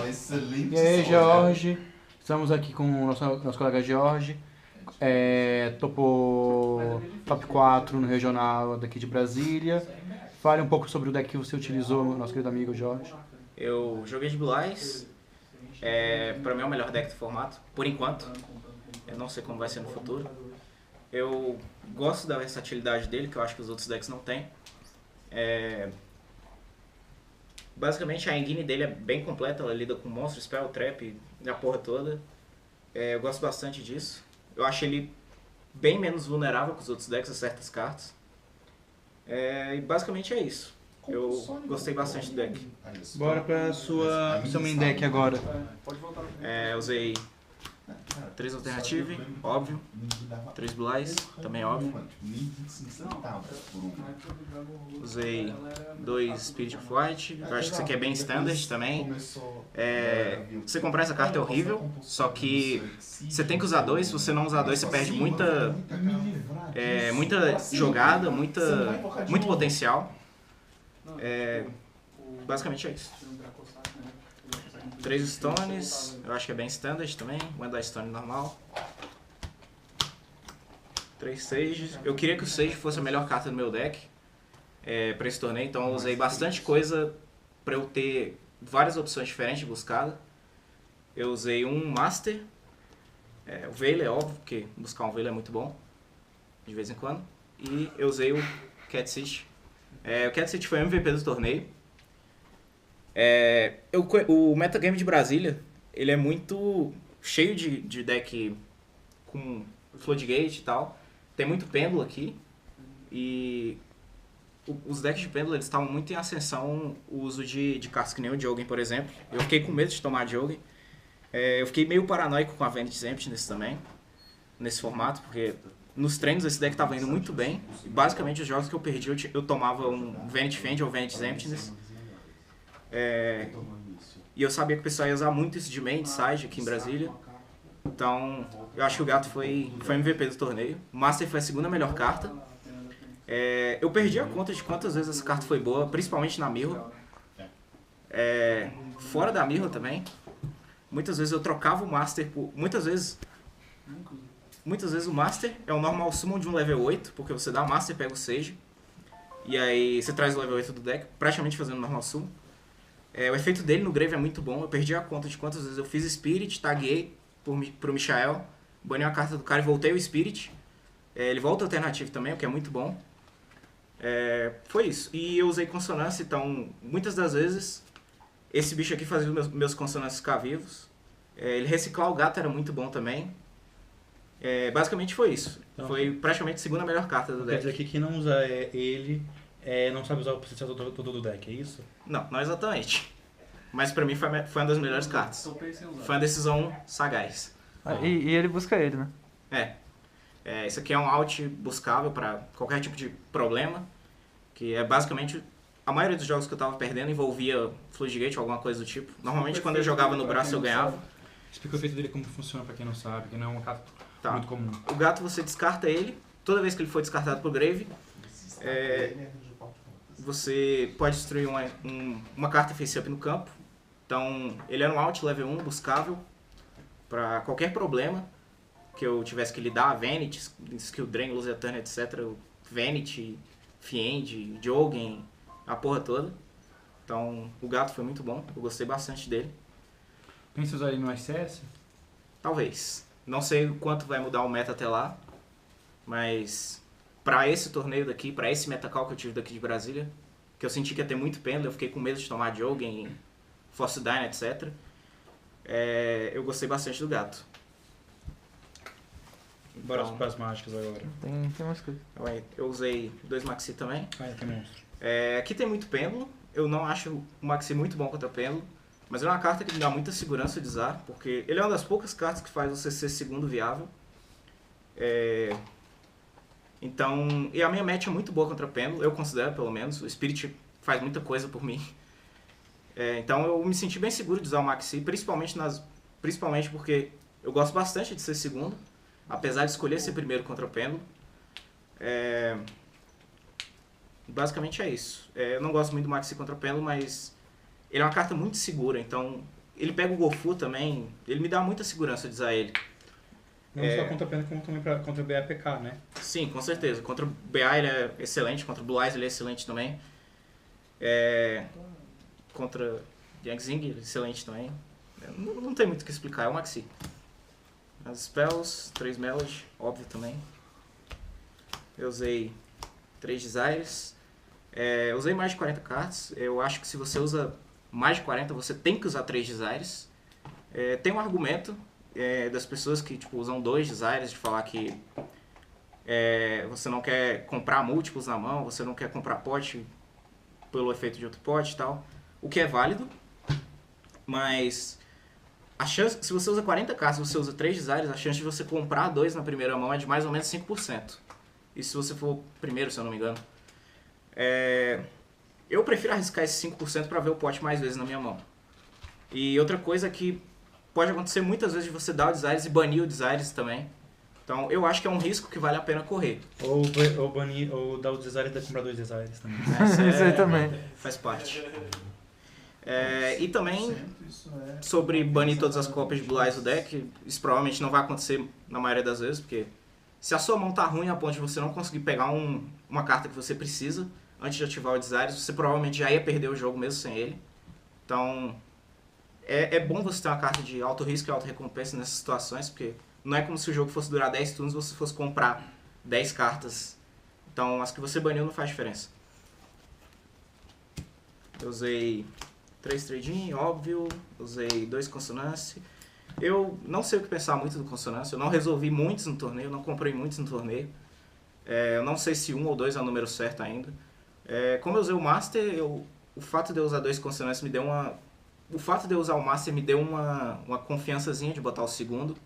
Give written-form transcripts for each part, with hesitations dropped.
excelente. E aí, som, Jorge? Estamos aqui com o nosso colega Jorge. Topou top 4 no regional daqui de Brasília. Fale um pouco sobre o deck que você utilizou, nosso querido amigo Jorge. Eu joguei de Blue Eyes. Pra mim é o melhor deck do formato, por enquanto. Eu não sei como vai ser no futuro. Eu gosto da versatilidade dele, que eu acho que os outros decks não têm. Basicamente a engine dele é bem completa, ela lida com monstro, spell, trap, a porra toda. Eu gosto bastante disso. Eu acho ele bem menos vulnerável que os outros decks a certas cartas. E basicamente é isso. Eu gostei bastante do deck. Bora pra seu main deck agora. Usei 3 Alternative, óbvio. 3 Blue Eyes, também óbvio. Usei 2 Spirit of White. Eu acho que isso aqui é bem standard também. Você comprar essa carta é horrível, só que você tem que usar 2. Se você não usar 2, você perde muita jogada, muito potencial. Basicamente é isso. 3 Stones, eu acho que é bem standard também. Wanda Stone normal. 3 Sages. Eu queria que o Sage fosse a melhor carta do meu deck pra esse torneio, então eu usei bastante coisa pra eu ter várias opções diferentes de buscada. Eu usei um Master. O Veil é óbvio, porque buscar um Veil é muito bom, de vez em quando. E eu usei o Cat City. O Cat City foi o MVP do torneio. O metagame de Brasília, ele é muito cheio de deck com Floodgate e tal. Tem muito pêndulo aqui. E os decks de pêndulo, eles estavam muito em ascensão o uso de cartas que nem o Jogen, por exemplo. Eu fiquei com medo de tomar Jogen. Eu fiquei meio paranoico com a Vanity's Emptiness também, nesse formato, porque nos treinos esse deck estava indo muito bem. E basicamente os jogos que eu perdi, eu tomava um Vanity Fend ou Vanity's Emptiness. E eu sabia que o pessoal ia usar muito isso de main, de side aqui em Brasília. Então, eu acho que o Gato foi MVP do torneio. O Master foi a segunda melhor carta. Eu perdi a conta de quantas vezes essa carta foi boa, principalmente na Mirror. Fora da Mirror também. Muitas vezes eu trocava o Master por... Muitas vezes o Master é o normal summon de um level 8, porque você dá o Master e pega o Sage. E aí você traz o level 8 do deck, praticamente fazendo normal summon. O efeito dele no Grave é muito bom. Eu perdi a conta de quantas vezes eu fiz Spirit, taguei pro Michael, banei a carta do cara e voltei o Spirit. Ele volta alternativo também, o que é muito bom. Foi isso. E eu usei consonância, então muitas das vezes esse bicho aqui fazia os meus consonâncias ficar vivos. Ele reciclar o gato era muito bom também. Basicamente foi isso. Então, foi praticamente a segunda melhor carta do deck. Quer dizer que quem não usa ele não sabe usar o potencial todo do deck, é isso? Não exatamente. Mas pra mim foi uma das melhores cartas. Foi uma decisão sagaz. E ele busca ele, né? Isso aqui é um out buscável pra qualquer tipo de problema. Que é basicamente... A maioria dos jogos que eu tava perdendo envolvia Floodgate ou alguma coisa do tipo. Normalmente quando eu jogava no braço eu ganhava. Explica o efeito dele, como funciona pra quem não sabe, que não é uma carta muito comum. O gato você descarta ele. Toda vez que ele for descartado pro Grave, você pode destruir uma carta face-up no campo. Então, ele era um out level 1 buscável para qualquer problema que eu tivesse que lidar. Vanity, Skill Drain, Lose a Turn, etc. Vanity, Fiend, Jogen, a porra toda. Então, o gato foi muito bom. Eu gostei bastante dele. Pensa em usar ele no SS? Talvez. Não sei o quanto vai mudar o meta até lá. Mas... Pra esse torneio daqui, pra esse metacall que eu tive daqui de Brasília, que eu senti que ia ter muito pêndulo, eu fiquei com medo de tomar Jogen, Force Dyna, etc. Eu gostei bastante do gato. Bora para as mágicas agora. Tem umas coisas. Eu usei 2 Maxi também. Tem monstro. Aqui tem muito pêndulo. Eu não acho o Maxi muito bom contra pêndulo, mas é uma carta que me dá muita segurança de usar, porque ele é uma das poucas cartas que faz você ser segundo viável. Então, e a minha match é muito boa contra pêndulo, eu considero pelo menos. O Spirit faz muita coisa por mim. Então eu me senti bem seguro de usar o Maxi, principalmente porque eu gosto bastante de ser segundo, apesar de escolher ser primeiro contra pêndulo. Basicamente é isso. Eu não gosto muito do Maxi contra pêndulo, mas ele é uma carta muito segura, então ele pega o Gofu também, ele me dá muita segurança de usar ele. Não só contra a Pena, como também contra o BAPK, né? Sim, com certeza. Contra o BA ele é excelente, contra o Blue Eyes ele é excelente também. Contra Yang Zing ele é excelente também. Não tem muito o que explicar, é o Maxi. As Spells, 3 Melody, óbvio também. Eu usei 3 Desires. Usei mais de 40 cartas. Eu acho que se você usa mais de 40, você tem que usar 3 Desires. Tem um argumento das pessoas que tipo, usam 2 Desires, de falar que você não quer comprar múltiplos na mão, você não quer comprar pote pelo efeito de outro pote e tal. O que é válido, mas a chance, se você usa 40 cartas e você usa 3 Desires, a chance de você comprar 2 na primeira mão é de mais ou menos 5%. E se você for primeiro, se eu não me engano. Eu prefiro arriscar esse 5% para ver o pote mais vezes na minha mão. E outra coisa que pode acontecer muitas vezes de você dar o Desires e banir o Desires também. Então eu acho que é um risco que vale a pena correr. Ou banir, ou dar o Desires e comprar 2 Desires também. Isso aí também. Faz parte. E também sobre banir todas as cópias de Blue Eyes do deck, isso provavelmente não vai acontecer na maioria das vezes, porque se a sua mão tá ruim a ponto de você não conseguir pegar uma carta que você precisa antes de ativar o Desires, você provavelmente já ia perder o jogo mesmo sem ele. Então é bom você ter uma carta de alto risco e alta recompensa nessas situações, porque não é como se o jogo fosse durar 10 turnos e você fosse comprar 10 cartas. Então as que você baniu não faz diferença. Eu usei 3 Trade-in, óbvio. Usei 2 Consonance. Eu não sei o que pensar muito do Consonance. Eu não resolvi muitos no torneio, não comprei muitos no torneio. Eu não sei se 1 ou 2 é o número certo ainda. Como eu usei o Master, o fato de eu usar 2 Consonance me deu uma... O fato de eu usar o Master me deu uma confiançazinha de botar o segundo.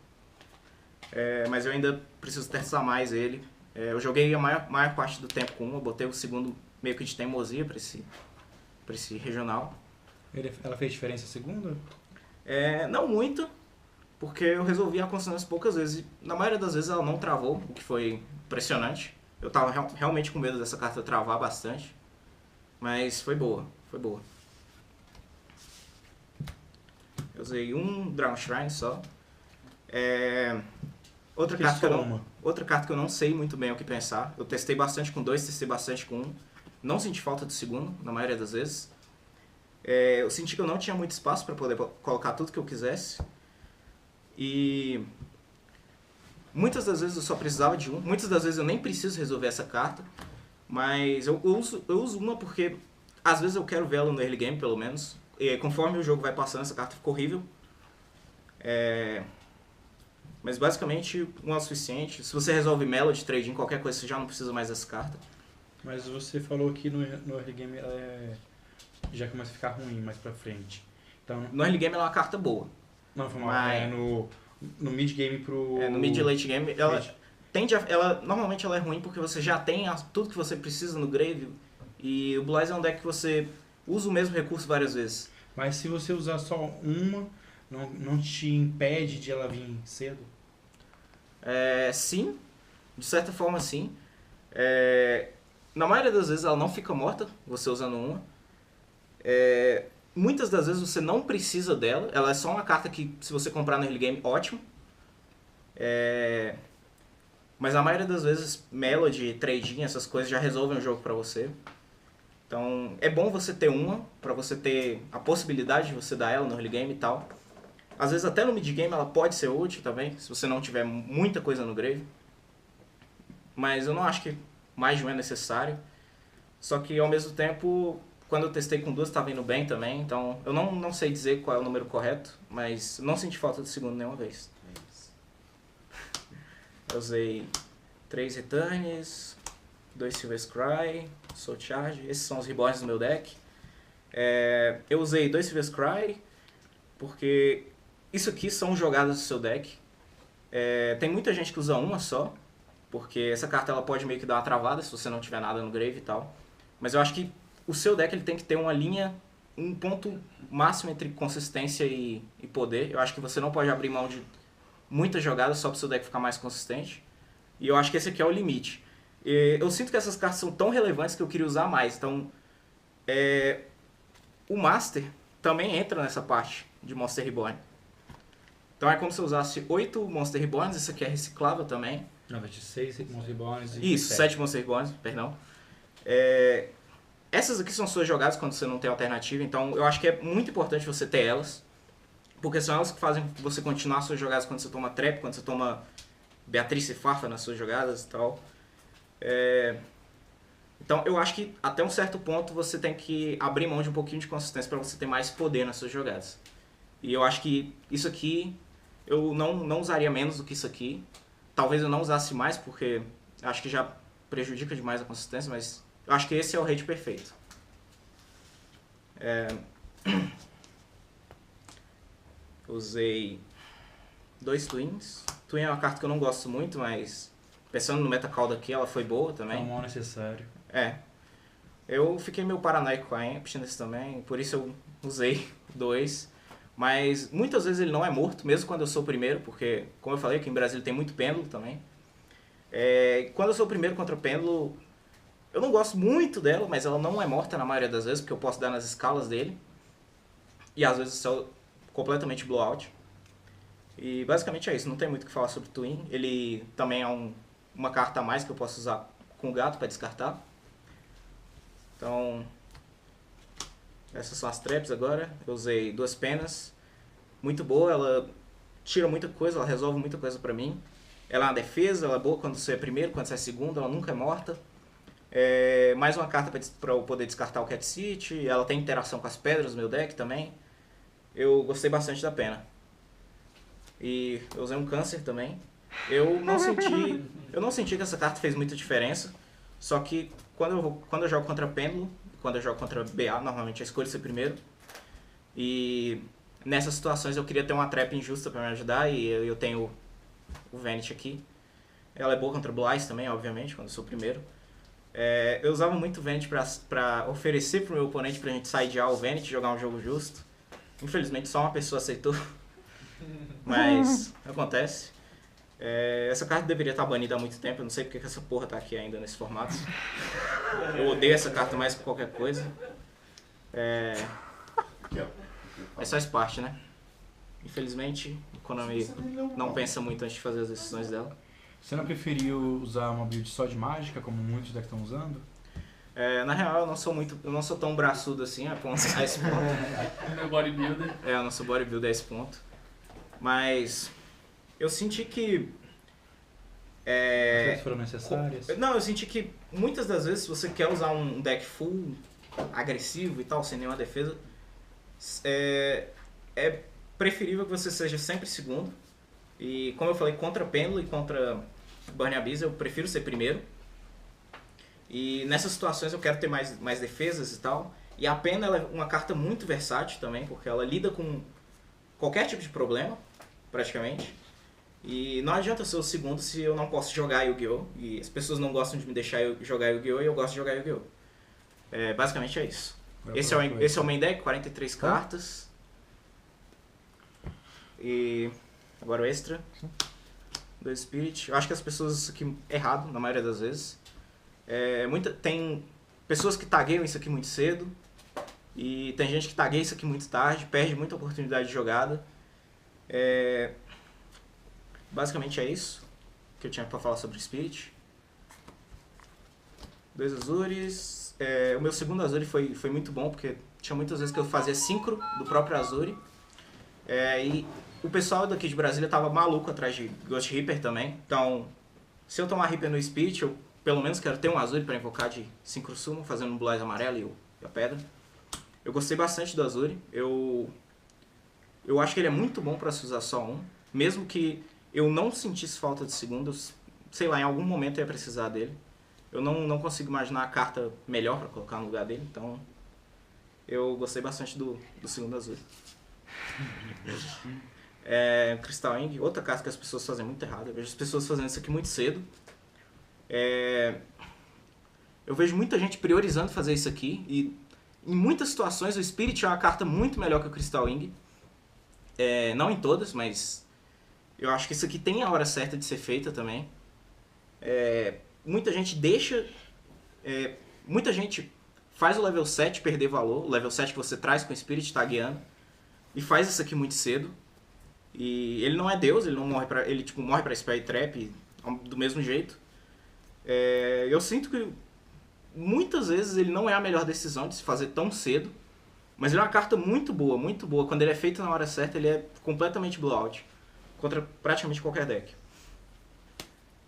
Mas eu ainda preciso testar mais ele. Eu joguei a maior parte do tempo com 1, eu botei o segundo meio que de teimosia para esse regional. Ela fez diferença a segunda? Não muito, porque eu resolvi a consonância poucas vezes. Na maioria das vezes ela não travou, o que foi impressionante. Eu tava realmente com medo dessa carta travar bastante. Mas foi boa, foi boa. Eu usei um Dragon Shrine só. Outra carta que eu não sei muito bem o que pensar. Eu testei bastante com 2, testei bastante com 1. Não senti falta do segundo, na maioria das vezes. Eu senti que eu não tinha muito espaço para poder colocar tudo que eu quisesse. E muitas das vezes eu só precisava de um. Muitas das vezes eu nem preciso resolver essa carta. Mas eu uso uma porque às vezes eu quero vê-la no early game, pelo menos. E conforme o jogo vai passando, essa carta fica horrível. Mas basicamente, um é o suficiente. Se você resolve Melody, Trade-in, qualquer coisa, você já não precisa mais dessa carta. Mas você falou que no early game ela já começa a ficar ruim mais pra frente. Então, no early game ela é uma carta boa. Não, foi mal. No mid game pro... no mid e late game, normalmente ela é ruim porque você já tem tudo que você precisa no grave. E o Blue Eyes é um deck que você usa o mesmo recurso várias vezes. Mas se você usar só uma, não te impede de ela vir cedo? Sim, de certa forma sim. Na maioria das vezes ela não fica morta, você usando uma. Muitas das vezes você não precisa dela, ela é só uma carta que se você comprar no early game, ótimo. Mas a maioria das vezes Melody, Trade-in, essas coisas já resolvem o jogo pra você. Então é bom você ter uma, pra você ter a possibilidade de você dar ela no early game e tal. Às vezes até no mid game ela pode ser útil também, se você não tiver muita coisa no grave. Mas eu não acho que mais de um é necessário. Só que ao mesmo tempo, quando eu testei com 2 estava indo bem também. Então eu não sei dizer qual é o número correto, mas não senti falta do segundo nenhuma vez. Eu usei 3 Returns, 2 Silver Scry, Soul Charge. Esses são os reborns do meu deck. Eu usei 2 Silver Scry, porque isso aqui são jogadas do seu deck. Tem muita gente que usa uma só, porque essa carta ela pode meio que dar uma travada se você não tiver nada no grave e tal. Mas eu acho que o seu deck ele tem que ter uma linha, um ponto máximo entre consistência e poder. Eu acho que você não pode abrir mão de muitas jogadas só para o seu deck ficar mais consistente. E eu acho que esse aqui é o limite. Eu sinto que essas cartas são tão relevantes que eu queria usar mais. Então, o Master também entra nessa parte. de Monster Reborn. Então é como se eu usasse 8 Monster Reborns, isso aqui é reciclável também. Não, vai ter 6 Monster Reborns e Isso, 7 Monster Reborns, perdão. Essas aqui são suas jogadas quando você não tem alternativa, então eu acho que é muito importante você ter elas, porque são elas que fazem você continuar suas jogadas quando você toma trap, quando você toma Beatriz e Farfa nas suas jogadas e tal. Então eu acho que até um certo ponto você tem que abrir mão de um pouquinho de consistência para você ter mais poder nas suas jogadas. E eu acho que isso aqui eu não usaria menos do que isso aqui. Talvez eu não usasse mais porque acho que já prejudica demais a consistência, mas eu acho que esse é o raid perfeito. Usei 2 Twins. Twin é uma carta que eu não gosto muito, mas pensando no metacall daqui, ela foi boa também. É um mal necessário. Eu fiquei meio paranoico com a Emptiness também, por isso eu usei 2. Mas muitas vezes ele não é morto, mesmo quando eu sou o primeiro, porque, como eu falei, aqui em Brasília tem muito pêndulo também. Quando eu sou o primeiro contra o pêndulo, eu não gosto muito dela, mas ela não é morta na maioria das vezes, porque eu posso dar nas escalas dele. E às vezes é completamente blowout. E basicamente é isso, não tem muito o que falar sobre o Twin. Ele também é uma carta a mais que eu posso usar com o gato para descartar. Então, essas são as traps agora. Eu usei 2 penas. Muito boa, ela tira muita coisa, ela resolve muita coisa pra mim. Ela é uma defesa, ela é boa quando você é primeiro, quando você é segundo, ela nunca é morta. Mais uma carta para eu poder descartar o Cat City. Ela tem interação com as pedras no meu deck também. Eu gostei bastante da pena. E eu usei um câncer também. Eu não senti que essa carta fez muita diferença. Só que quando eu jogo contra Pêndulo, quando eu jogo contra BA, normalmente eu escolho ser primeiro. E nessas situações eu queria ter uma trap injusta para me ajudar. E eu tenho o Vanity aqui. Ela é boa contra Blue Eyes também, obviamente, quando eu sou o primeiro. Eu usava muito o Vanity pra oferecer pro meu oponente pra gente sidear o Vanity e jogar um jogo justo. Infelizmente só uma pessoa aceitou. Mas acontece. Essa carta deveria estar banida há muito tempo. Eu não sei porque que essa porra tá aqui ainda nesse formato. Eu odeio essa carta mais que qualquer coisa. Mas faz parte, né? Infelizmente, a Konami não pensa muito antes de fazer as decisões dela. Você não preferiu usar uma build só de mágica, como muitos decks estão usando? Na real, eu não sou tão braçudo assim a esse ponto. Meu bodybuilder. Eu não sou bodybuilder a esse ponto. Mas eu senti que... As foram necessárias? Não, eu senti que muitas das vezes, se você quer usar um deck full agressivo e tal, sem nenhuma defesa, é preferível que você seja sempre segundo. E como eu falei, contra Pêndulo e contra Burning Abyss, eu prefiro ser primeiro. E nessas situações eu quero ter mais defesas e tal. E a Pena ela é uma carta muito versátil também, porque ela lida com qualquer tipo de problema, praticamente. E não adianta eu ser o segundo se eu não posso jogar Yu-Gi-Oh! E as pessoas não gostam de me deixar jogar Yu-Gi-Oh! E eu gosto de jogar Yu-Gi-Oh! Basicamente é isso. Esse é o main deck, 43 cartas. E agora o extra. 2 Spirit. Eu acho que as pessoas isso aqui errado, na maioria das vezes. Tem pessoas que tagueiam isso aqui muito cedo. E tem gente que tagueia isso aqui muito tarde, perde muita oportunidade de jogada. Basicamente é isso que eu tinha pra falar sobre o Spirit. 2 Azures. O meu segundo Azure foi muito bom, porque tinha muitas vezes que eu fazia sincro do próprio Azure. E o pessoal daqui de Brasília tava maluco atrás de Ghost Reaper também. Então, se eu tomar Reaper no Spirit, eu pelo menos quero ter um Azure para invocar de Synchro Summon, fazendo um Blue Eyes amarelo e a pedra. Eu gostei bastante do Azure. Eu acho que ele é muito bom para se usar só um. Mesmo que eu não sentisse falta de segundo, sei lá, em algum momento eu ia precisar dele. Eu não consigo imaginar a carta melhor para colocar no lugar dele, então eu gostei bastante do segundo Azure. Crystal Ing, outra carta que as pessoas fazem muito errado. Eu vejo as pessoas fazendo isso aqui muito cedo. Eu vejo muita gente priorizando fazer isso aqui e em muitas situações o Spirit é uma carta muito melhor que o Crystal Ing. Não em todas, mas eu acho que isso aqui tem a hora certa de ser feita também. Muita gente deixa... muita gente faz o level 7 perder valor, o level 7 que você traz com o Spirit tagueando. e faz isso aqui muito cedo. E ele não é Deus, ele não morre pra, ele tipo, morre pra Spell Trap do mesmo jeito. Eu sinto que muitas vezes ele não é a melhor decisão de se fazer tão cedo, mas ele é uma carta muito boa, muito boa. Quando ele é feito na hora certa, ele é completamente blowout contra praticamente qualquer deck.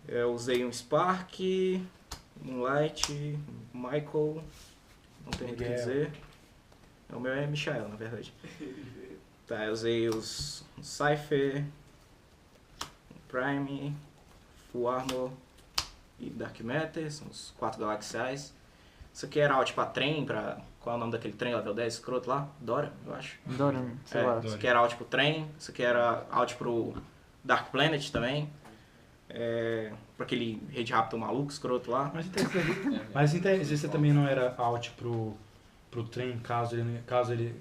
Eu usei um Spark, Moonlight, Michael, não tenho o que dizer. O meu é Michael, na verdade. Tá, eu usei os Cypher, Prime, Full Armor e Dark Matter, são os 4 galaxiais. Isso aqui era out pra trem, pra... Qual é o nome daquele trem level 10 escroto lá? Dora, eu acho. Dora, sei lá. Isso aqui era out pro trem, isso aqui era out pro Dark Planet também. Pra aquele Red Raptor maluco, escroto lá. Mas você também não era out pro trem, caso ele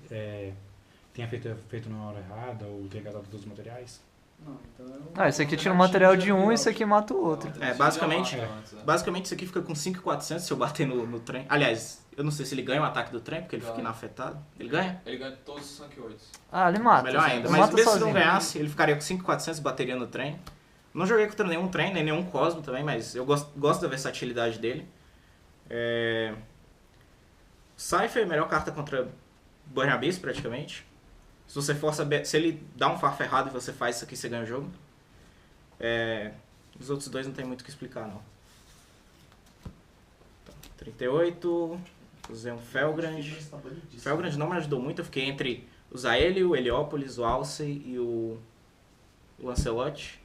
tenha feito na hora errada ou tenha gastado todos os materiais? Não, então Esse aqui tira um material de um e isso aqui mata o outro. Basicamente isso aqui fica com 5.400 se eu bater no trem. Aliás, eu não sei se ele ganha o ataque do trem, porque ele fica inafetado. Ele ganha? Ele ganha todos os Sank 8. Ele mata. Melhor ainda. Mas mesmo se não ganhasse, ele ficaria com 5.400 e bateria no trem. Não joguei contra nenhum trem, nem nenhum Cosmo também, mas eu gosto da versatilidade dele. Cypher é a melhor carta contra Burn Abyss, praticamente. Se ele dá um farf errado e você faz isso aqui, você ganha o jogo. Os outros dois não tem muito o que explicar, não. Então, 38, usei um Felgrand. O Felgrand não me ajudou muito, eu fiquei entre o Zaelio, o Heliópolis, o Alcei e o Lancelot.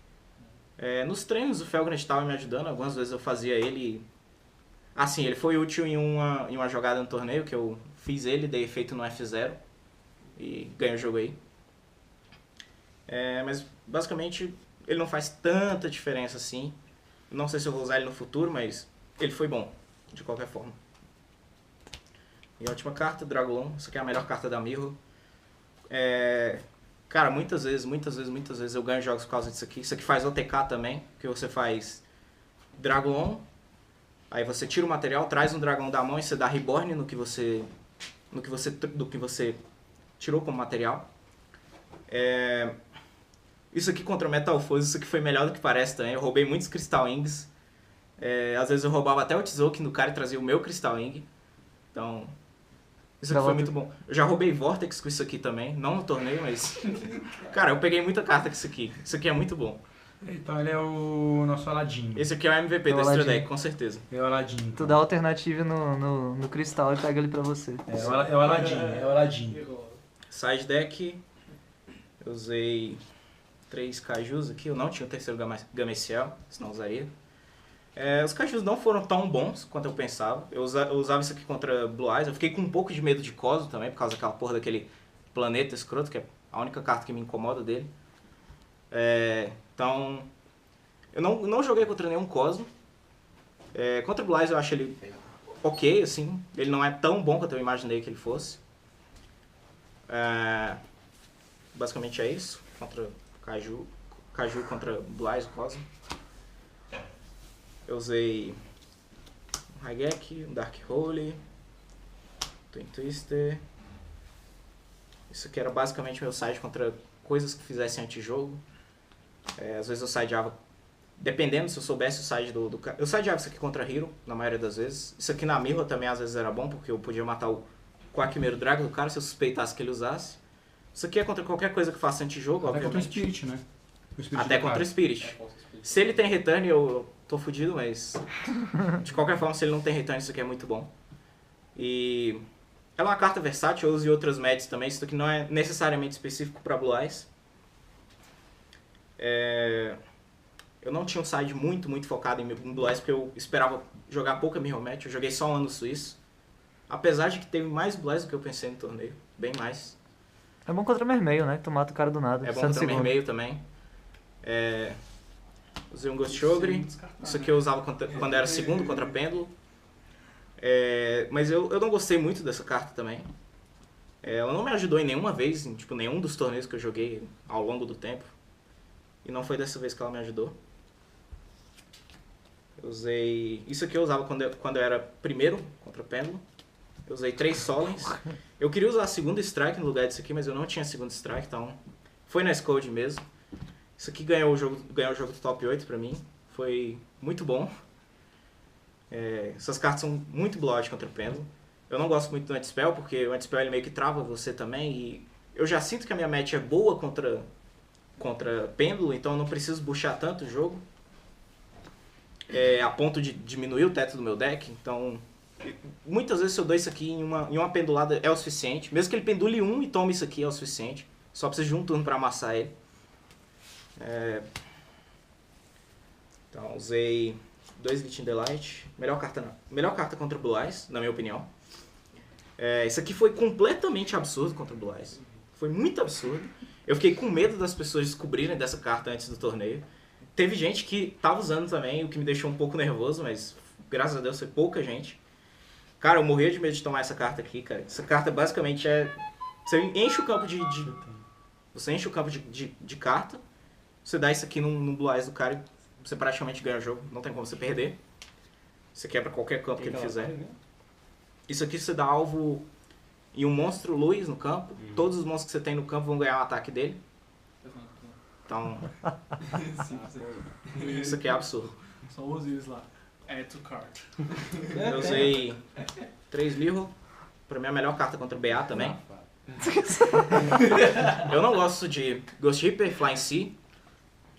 Nos treinos o Felgrand estava me ajudando, algumas vezes eu fazia ele... Assim, ele foi útil em uma jogada no torneio, que eu fiz ele, dei efeito no F0 e ganhei o jogo aí. Mas basicamente ele não faz tanta diferença assim. Não sei se eu vou usar ele no futuro, mas ele foi bom, de qualquer forma. E a última carta, Dragolon. Essa aqui é a melhor carta da Mirror. Cara, muitas vezes eu ganho jogos por causa disso aqui. Isso aqui faz OTK também, que você faz Dragolon, aí você tira o material, traz um dragão da mão e você dá Reborn do que você tirou como material. Isso aqui contra Metal Foes, isso aqui foi melhor do que parece também. Eu roubei muitos Crystal Wings. Às vezes eu roubava até o Tzolk'in do cara e trazia o meu Crystal Wing. Então, isso aqui foi muito bom. Eu já roubei Vortex com isso aqui também, não no torneio, mas... Cara, eu peguei muita carta com isso aqui. Isso aqui é muito bom. Então ele é o nosso Aladdin. Esse aqui é o MVP do Extra Deck, com certeza. É o Aladdin. Então. Tu dá alternativa no cristal e pega ele pra você. É o Aladdin. Side Deck, eu usei 3 Kaijus aqui. Eu não tinha o terceiro Gameciel, senão usaria. Os Kaijus não foram tão bons quanto eu pensava. Eu usava isso aqui contra Blue Eyes. Eu fiquei com um pouco de medo de Cosmo também, por causa daquela porra daquele planeta escroto, que é a única carta que me incomoda dele. Então, eu não joguei contra nenhum Cosmo. Contra Blue Eyes eu acho ele ok, assim. Ele não é tão bom quanto eu imaginei que ele fosse. Basicamente é isso. Contra Kaiju contra Blue Eyes, Cosmo. Eu usei um Raigeki, um Dark Hole, Twin Twister. Isso aqui era basicamente meu side contra coisas que fizessem antijogo. Às vezes eu sideava, dependendo se eu soubesse o side do cara. Eu sideava isso aqui contra Hero, na maioria das vezes. Isso aqui na Mirror também às vezes era bom, porque eu podia matar o Quackmeiro Dragon do cara se eu suspeitasse que ele usasse. Isso aqui é contra qualquer coisa que faça antijogo, até obviamente. Contra o Spirit, né? Até contra o Spirit. Se ele tem return, eu tô fudido, mas de qualquer forma, se ele não tem return, isso aqui é muito bom. E ela é uma carta versátil, eu uso em outras matches também. Isso aqui não é necessariamente específico para Blue Eyes. Eu não tinha um side muito focado em Blue Eyes, porque eu esperava jogar pouca Mirror Match. Eu joguei só um ano suíço. Apesar de que teve mais Blue Eyes do que eu pensei no torneio. Bem mais. É bom contra Mermeio, né? Tu mata o cara do nada. É bom contra Mermeio também. Usei um Ghost Ogre. Isso aqui eu usava quando era segundo contra Pêndulo. Mas eu não gostei muito dessa carta também. Ela não me ajudou em nenhuma vez, em nenhum dos torneios que eu joguei ao longo do tempo. E não foi dessa vez que ela me ajudou. Eu usei... Isso aqui eu usava quando eu era primeiro contra Pêndulo. Eu usei 3 Solens. Eu queria usar a segunda Strike no lugar disso aqui, mas eu não tinha segunda Strike, então foi na Scold mesmo. Isso aqui ganhou o jogo do top 8 pra mim. Foi muito bom. Essas cartas são muito blowout contra o Pêndulo. Eu não gosto muito do Anti-Spell, porque o Anti-Spell ele meio que trava você também. E eu já sinto que a minha match é boa contra Pêndulo, então eu não preciso puxar tanto o jogo. A ponto de diminuir o teto do meu deck. Então, muitas vezes se eu dou isso aqui em uma pendulada é o suficiente. Mesmo que ele pendule um e tome isso aqui é o suficiente. Só preciso de um turno para amassar ele. Então, usei 2 Lich in the Light. Melhor carta contra o Blue Eyes, na minha opinião. Isso aqui foi completamente absurdo contra o Blue Eyes. Foi muito absurdo. Eu fiquei com medo das pessoas descobrirem dessa carta antes do torneio. Teve gente que tava usando também, o que me deixou um pouco nervoso, mas graças a Deus foi pouca gente. Cara, eu morria de medo de tomar essa carta aqui, cara. Essa carta basicamente você enche o campo Você enche o campo de carta, você dá isso aqui num Blue Eyes do cara e você praticamente ganha o jogo. Não tem como você perder. Você quebra qualquer campo que ele fizer. Isso aqui você dá alvo em um monstro luz no campo. Todos os monstros que você tem no campo vão ganhar o ataque dele. Então, isso aqui é absurdo. Só use eles lá. Add to cart. Eu usei 3 Mirror. Pra mim é a melhor carta contra o BA também. Eu não gosto de Ghost Reaper, Flying Sea,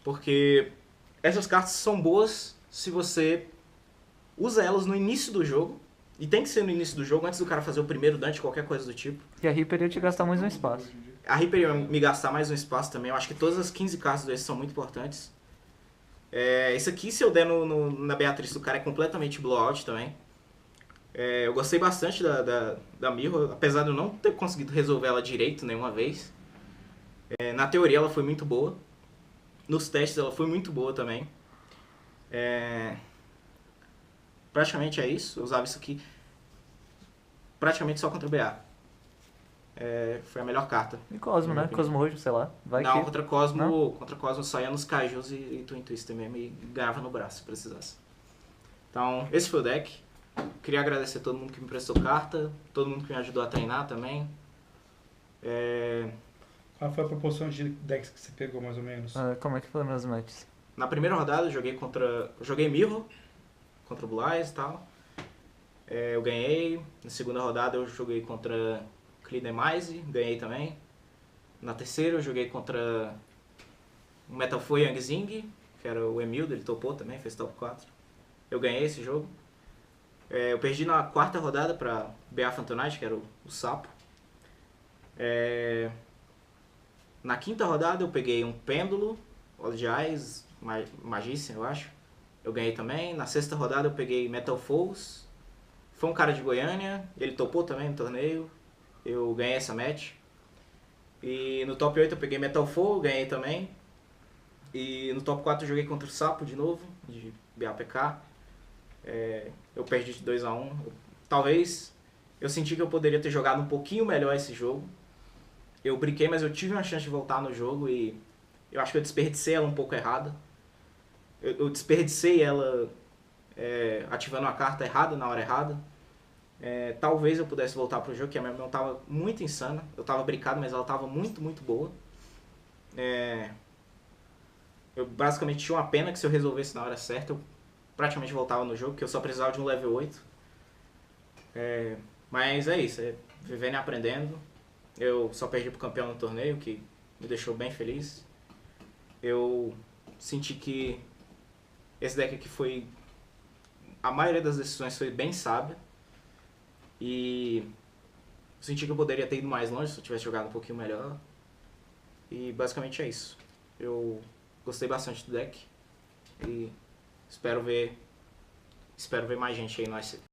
porque essas cartas são boas se você usa elas no início do jogo. E tem que ser no início do jogo, antes do cara fazer o primeiro dante, qualquer coisa do tipo. E a Reaper ia te gastar mais um espaço. A Reaper ia me gastar mais um espaço também. Eu acho que todas as 15 cartas desses são muito importantes. Esse aqui, se eu der na Beatriz do cara, é completamente blowout também. Eu gostei bastante da Mirror, apesar de eu não ter conseguido resolver ela direito nenhuma vez. Na teoria ela foi muito boa. Nos testes ela foi muito boa também. Praticamente é isso. Eu usava isso aqui praticamente só contra o BA. Foi a melhor carta. E Cosmo, né? Cosmo roxo, sei lá. Vai não, que... contra Cosmo saía nos Kaijus e Twin Twister mesmo e ganhava no braço se precisasse. Então, esse foi o deck. Queria agradecer a todo mundo que me prestou carta, todo mundo que me ajudou a treinar também. Qual foi a proporção de decks que você pegou, mais ou menos? Como é que foram as matches? Na primeira rodada eu joguei Mirror contra o Blue Eyes e tal. Eu ganhei. Na segunda rodada eu joguei contra Clidemise, ganhei também. Na terceira eu joguei contra o Metal Foe Yang Zing, que era o Emildo, ele topou também, fez top 4. Eu ganhei esse jogo. Eu perdi na quarta rodada pra BA Phantomite, que era o Sapo. Na quinta rodada eu peguei um Pêndulo, Odd Eyes, Magician, eu acho. Eu ganhei também. Na sexta rodada eu peguei Metal Foes. Foi um cara de Goiânia, ele topou também no torneio. Eu ganhei essa match. E no top 8 eu peguei Metal Foe, ganhei também. E no top 4 eu joguei contra o Sapo de novo, de BAPK. Eu perdi de 2-1. Talvez eu senti que eu poderia ter jogado um pouquinho melhor esse jogo. Eu brinquei, mas eu tive uma chance de voltar no jogo e eu acho que eu desperdicei ela um pouco errada. Eu desperdicei ela ativando a carta errada na hora errada. Talvez eu pudesse voltar pro jogo, que a minha mão tava muito insana. Eu tava brincado, mas ela tava muito, muito boa. Eu basicamente tinha uma pena que se eu resolvesse na hora certa, eu praticamente voltava no jogo, porque eu só precisava de um level 8. Mas é isso, vivendo e aprendendo. Eu só perdi pro campeão no torneio, que me deixou bem feliz. Eu senti que esse deck aqui foi... A maioria das decisões foi bem sábia. E eu senti que eu poderia ter ido mais longe se eu tivesse jogado um pouquinho melhor. E basicamente é isso. Eu gostei bastante do deck. E espero ver mais gente aí no IC.